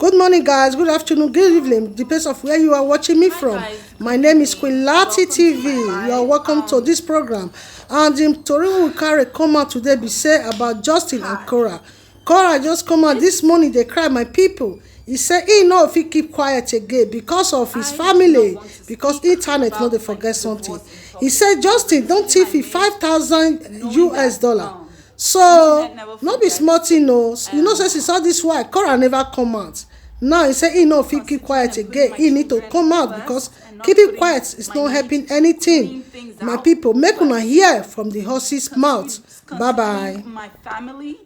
Good morning, guys. Good afternoon. Good evening. Depends of where you are watching me from. My name is Quilati TV. You are welcome to this program. And the story we carry come out today be say about Justin and Korra. Korra just come out this morning. They cry, my people. He said he know if he keep quiet again because of his family, because internet no dey forget something. He said Justin don't thief you 5,000 US dollar. So no be small thing, no. You know, since he saw this why Korra never come out. Now he say he know if he keep quiet again, he need to come out because keeping quiet is not helping anything. My people, make una hear from the horse's mouth. Bye bye. My family,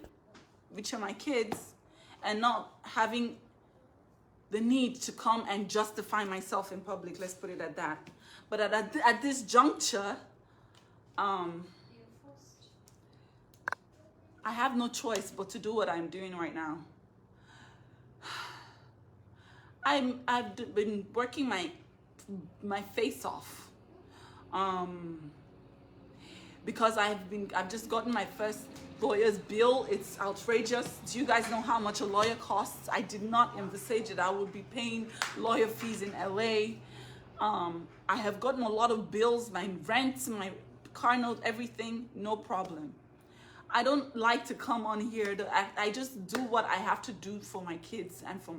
which are my kids, and not having the need to come and justify myself in public. Let's put it at that. But at this juncture, I have no choice but to do what I'm doing right now. I've been working my face off, because I've just gotten my first lawyer's bill. It's outrageous. Do you guys know how much a lawyer costs? I did not envisage that I would be paying lawyer fees in LA. I have gotten a lot of bills, my rent, my car note, everything, no problem. I don't like to come on here. I just do what I have to do for my kids and for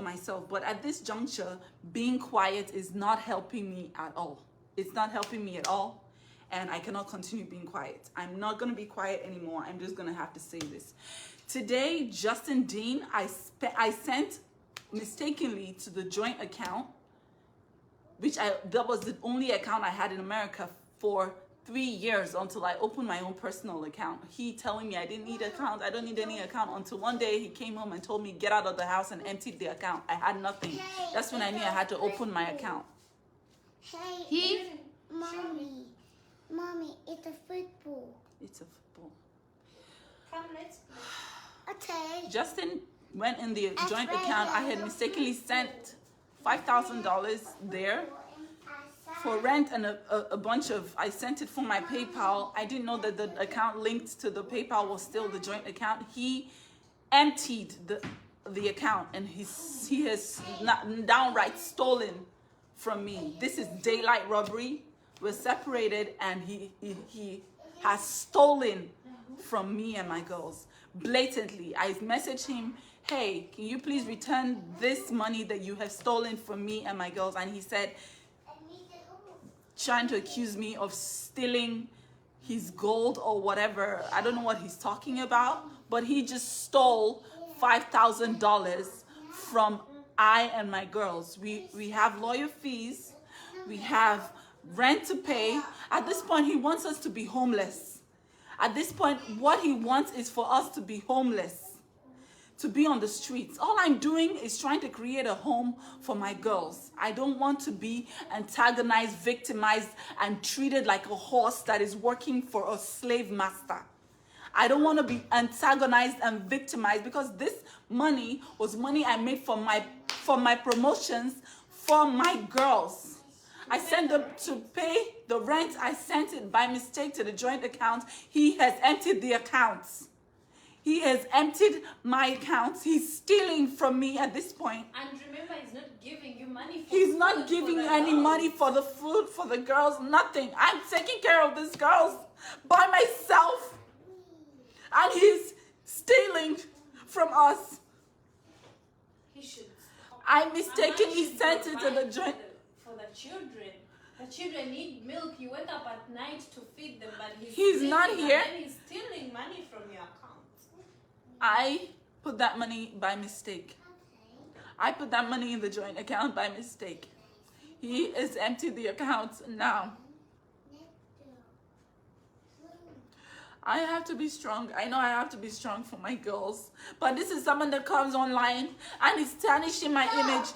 myself. But at this juncture, being quiet is not helping me at all. It's not helping me at all. And I cannot continue being quiet. I'm not going to be quiet anymore. I'm just going to have to say this. Today, Justin Dean, I sent mistakenly to the joint account, that was the only account I had in America for 3 years until I opened my own personal account. He telling me I didn't need an account, I don't need any account, until one day he came home and told me get out of the house and emptied the account. I had nothing. That's when I knew I had to open my account. Mommy, it's a football. It's a football. Come, let's play. Okay. Justin went in the joint account. I had mistakenly sent $5,000 there for rent and a bunch of, I sent it for my PayPal. I didn't know that the account linked to the PayPal was still the joint account. He emptied the account and he has downright stolen from me. This is daylight robbery. We're separated and he has stolen from me and my girls blatantly. I messaged him, hey, can you please return this money that you have stolen from me and my girls? And he said, trying to accuse me of stealing his gold or whatever. I don't know what he's talking about, but he just stole $5,000 from I and my girls. We have lawyer fees. We have rent to pay. At this point, he wants us to be homeless. At this point, what he wants is for us to be homeless, to be on the streets. All I'm doing is trying to create a home for my girls. I don't want to be antagonized, victimized, and treated like a horse that is working for a slave master. I don't want to be antagonized and victimized because this money was money I made for my promotions for my girls. I sent them to pay the rent. I sent it by mistake to the joint account. He has emptied the accounts. He has emptied my accounts. He's stealing from me at this point. And remember, he's not giving you money. He's not giving any money for the food, for the girls, nothing. I'm taking care of these girls by myself. And he's stealing from us. He should. I mistakenly sent it to the joint. For the children. The children need milk. You went up at night to feed them, but he's not here. And then he's stealing money from your account. I put that money by mistake. I put that money in the joint account by mistake. He has emptied the accounts now. I have to be strong. I know I have to be strong for my girls. But this is someone that comes online and is tarnishing my image,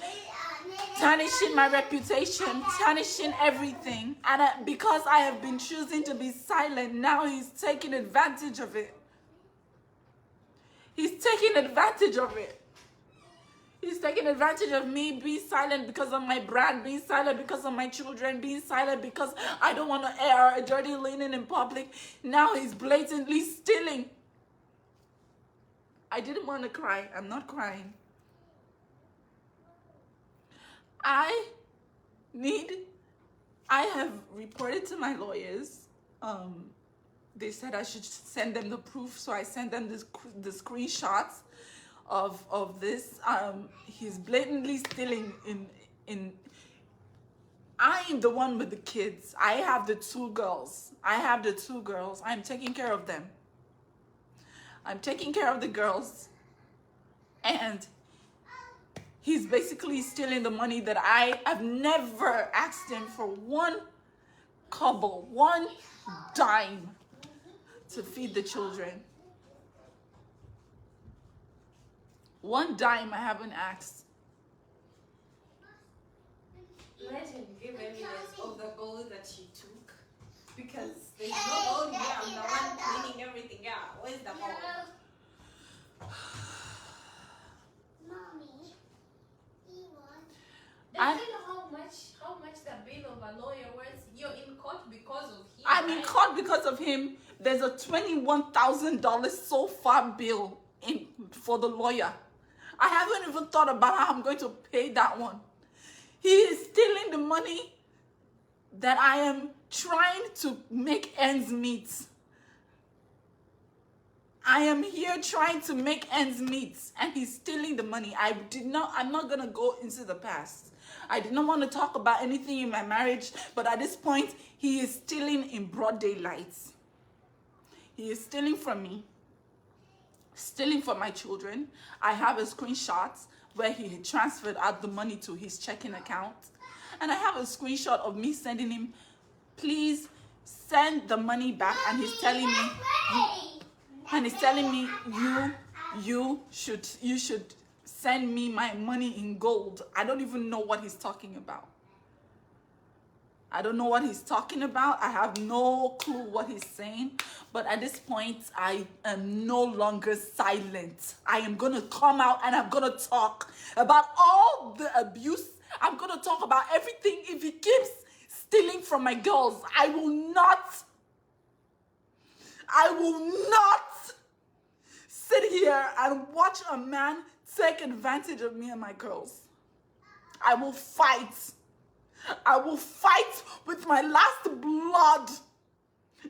tarnishing my reputation, tarnishing everything. And because I have been choosing to be silent, now he's taking advantage of it. He's taking advantage of it. He's taking advantage of me being silent because of my brand, being silent because of my children, being silent because I don't want to air a dirty linen in public. Now he's blatantly stealing. I didn't want to cry. I'm not crying. I have reported to my lawyers. They said I should send them the proof, so I sent them the screenshots of this. He's blatantly stealing in. I am the one with the kids. I have the two girls. I'm taking care of them. I'm taking care of the girls. And he's basically stealing the money that I have never asked him for one kobo, one dime to feed the children. One dime I haven't asked. Let him give evidence of the gold that she took. Because there's no gold here. I'm the one cleaning everything out. Where's the gold? Mommy, he wants. Does you know how much the bill of a lawyer was? You're in court because of him. I'm in right? court because of him. There's a $21,000 so far bill for the lawyer. I haven't even thought about how I'm going to pay that one. He is stealing the money that I am trying to make ends meet. I am here trying to make ends meet, and he's stealing the money. I'm not going to go into the past. I did not want to talk about anything in my marriage, but at this point, he is stealing in broad daylight. He is stealing from me, stealing from my children. I have a screenshot where he had transferred out the money to his checking account. And I have a screenshot of me sending him, please send the money back. And he's telling me, you should send me my money in gold. I don't even know what he's talking about. I don't know what he's talking about. I have no clue what he's saying. But at this point, I am no longer silent. I am going to come out and I'm going to talk about all the abuse. I'm going to talk about everything. If he keeps stealing from my girls, I will not sit here and watch a man take advantage of me and my girls. I will fight. I will fight with my last blood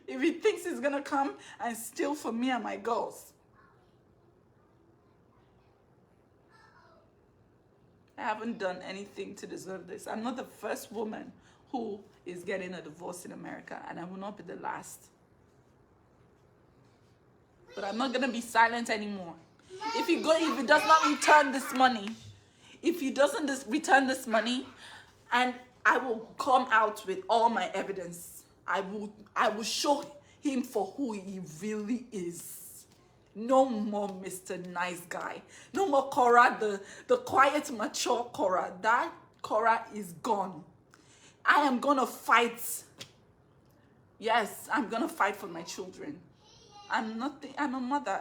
if he thinks he's going to come and steal from me and my girls. I haven't done anything to deserve this. I'm not the first woman who is getting a divorce in America, and I will not be the last. But I'm not going to be silent anymore. If he does not return this money, return this money, and I will come out with all my evidence. I will show him for who he really is. No more Mr. Nice Guy. No more Korra, the quiet, mature Korra. That Korra is gone. I am going to fight. Yes, I'm going to fight for my children. I'm a mother.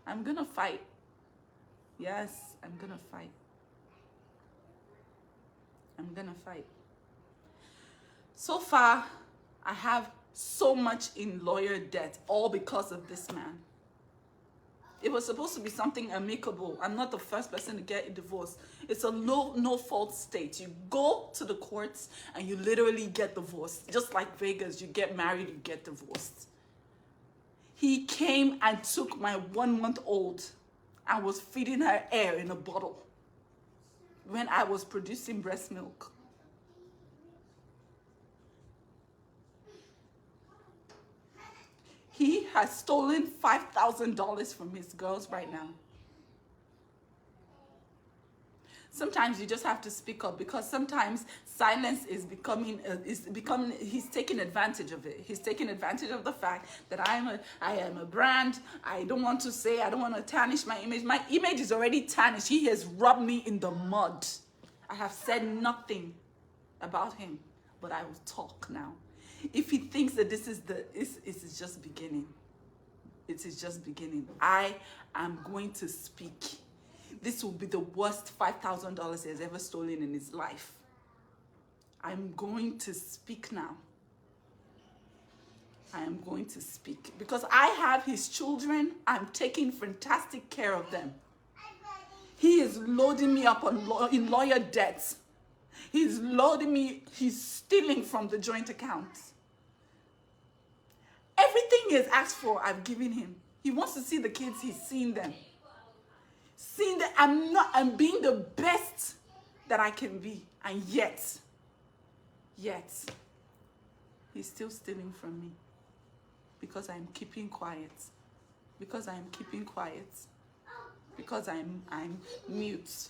I'm going to fight. Yes, I'm going to fight. I'm gonna fight. So far, I have so much in lawyer debt, all because of this man. It was supposed to be something amicable. I'm not the first person to get a divorce. It's a no fault state. You go to the courts and you literally get divorced. Just like Vegas, you get married, you get divorced. He came and took my 1-month-old and was feeding her air in a bottle when I was producing breast milk. He has stolen $5,000 from his girls right now. Sometimes you just have to speak up, because sometimes silence is he's taking advantage of it. He's taking advantage of the fact that I am a brand. I don't want to tarnish my image. My image is already tarnished. He has rubbed me in the mud. I have said nothing about him, but I will talk now. If he thinks that this is just beginning, it is just beginning. I am going to speak. This will be the worst $5,000 he has ever stolen in his life. I'm going to speak now. I am going to speak because I have his children. I'm taking fantastic care of them. He is loading me up in lawyer debts He's loading me. He's stealing from the joint account. Everything he has asked for, I've given him. He wants to see the kids. He's seen them. Seeing that I'm being the best that I can be. And yet, he's still stealing from me. Because I'm keeping quiet. Because I'm keeping quiet. Because I'm mute.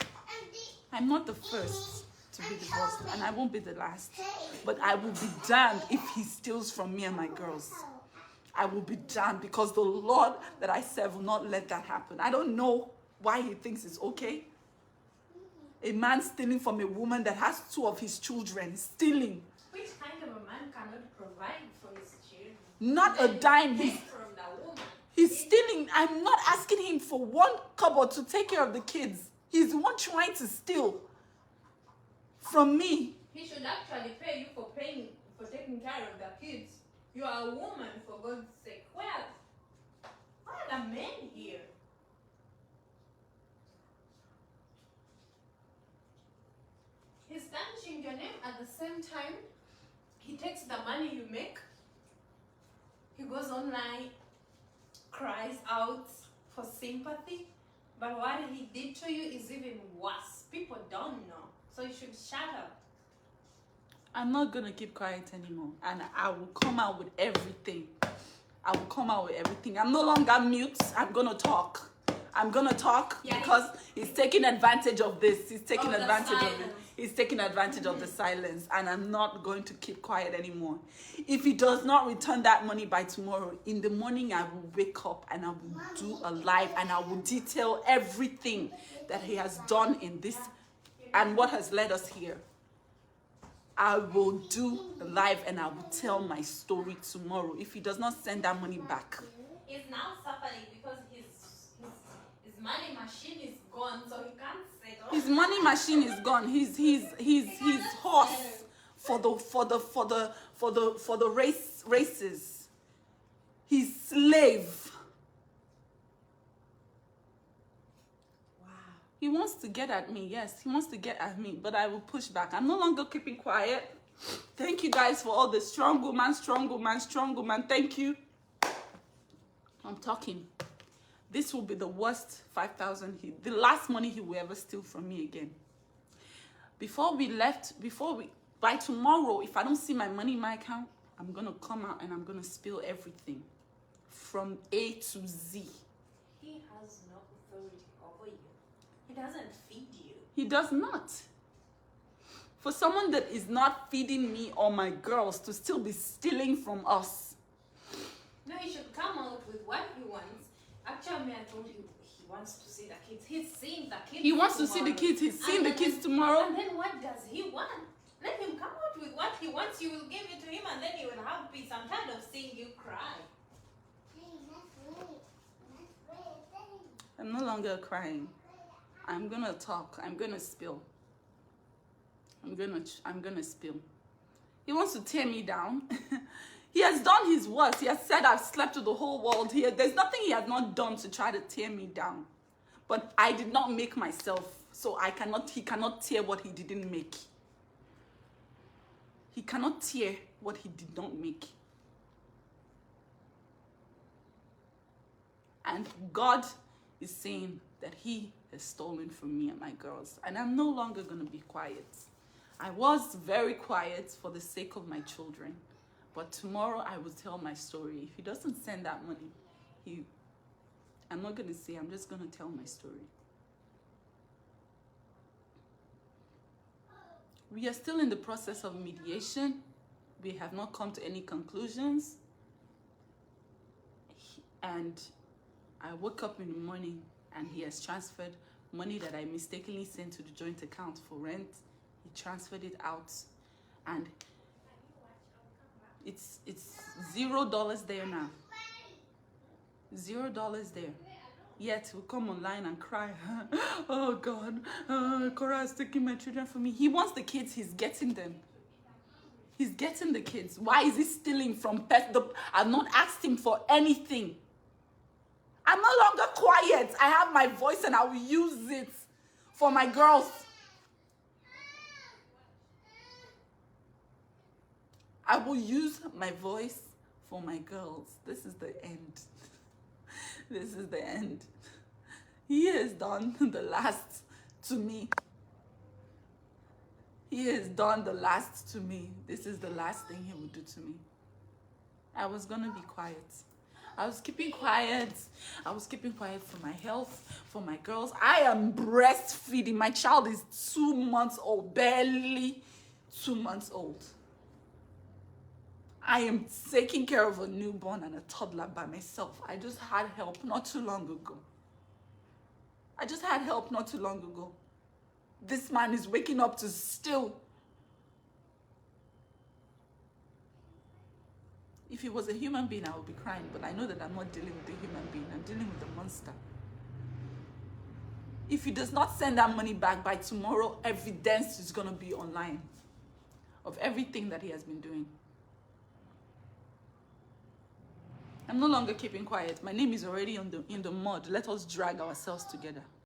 I'm not the first to be divorced, and I won't be the last. But I will be damned if he steals from me and my girls. I will be damned, because the Lord that I serve will not let that happen. I don't know why he thinks it's okay. A man stealing from a woman that has 2 of his children. Stealing. Which kind of a man cannot provide for his children? Not a dime. From the woman. He's stealing. I'm not asking him for 1 kobo to take care of the kids. He's the one trying to steal from me. He should actually pay you for taking care of the kids. You are a woman, for God's sake. Where are the men here? He's tarnishing your name at the same time. He takes the money you make. He goes online, cries out for sympathy. But what he did to you is even worse. People don't know. So you should shut up. I'm not going to keep quiet anymore. And I will come out with everything. I will come out with everything. I'm no longer mute. I'm going to talk. I'm going to talk because he's taking advantage of this. He's taking advantage of it. He's taking advantage of the silence. And I'm not going to keep quiet anymore. If he does not return that money by tomorrow, in the morning I will wake up and I will do a live and I will detail everything that he has done in this and what has led us here. I will do a live and I will tell my story tomorrow if he does not send that money back. He's now suffering because his money machine is gone, so he can't settle. His money machine is gone. His horse for the races. His slave. He wants to get at me, yes. He wants to get at me, but I will push back. I'm no longer keeping quiet. Thank you guys for all the strong woman. Thank you. I'm talking. This will be the worst 5,000, the last money he will ever steal from me again. By tomorrow, if I don't see my money in my account, I'm going to come out and I'm going to spill everything from A to Z. He has no authority over you. He doesn't feed you. He does not. For someone that is not feeding me or my girls to still be stealing from us. No, he should come out with what he wants. Actually, I told you he wants to see the kids. He's seeing the kids. He wants to see the kids. He's seeing the kids tomorrow. And then what does he want? Let him come out with what he wants. You will give it to him and then he will have peace. I'm tired of seeing you cry. I'm no longer crying. I'm gonna talk. I'm gonna spill. I'm gonna spill. He wants to tear me down. He has done his worst. He has said I've slept with the whole world here. There's nothing he has not done to try to tear me down. But I did not make myself, so he cannot tear what he didn't make. He cannot tear what he did not make. And God is saying that he has stolen from me and my girls. And I'm no longer going to be quiet. I was very quiet for the sake of my children. But tomorrow I will tell my story. If he doesn't send that money, I'm not going to say, I'm just going to tell my story. We are still in the process of mediation. We have not come to any conclusions. And I woke up in the morning and he has transferred money that I mistakenly sent to the joint account for rent. He transferred it out and it's $0 there now. $0 there. Yet he'll come online and cry. Oh God, Korra is taking my children from me. He wants the kids, he's getting them. He's getting the kids. Why is he stealing from pets? I've not asked him for anything. I'm no longer quiet. I have my voice and I will use it for my girls. I will use my voice for my girls. This is the end. This is the end. He has done the last to me. He has done the last to me. This is the last thing he will do to me. I was gonna be quiet. I was keeping quiet. I was keeping quiet for my health, for my girls. I am breastfeeding. My child is 2 months old, barely 2 months old. I am taking care of a newborn and a toddler by myself. I just had help not too long ago. I just had help not too long ago. This man is waking up to still. If he was a human being, I would be crying, but I know that I'm not dealing with a human being. I'm dealing with a monster. If he does not send that money back by tomorrow, evidence is going to be online of everything that he has been doing. I'm no longer keeping quiet. My name is already in the mud. Let us drag ourselves together.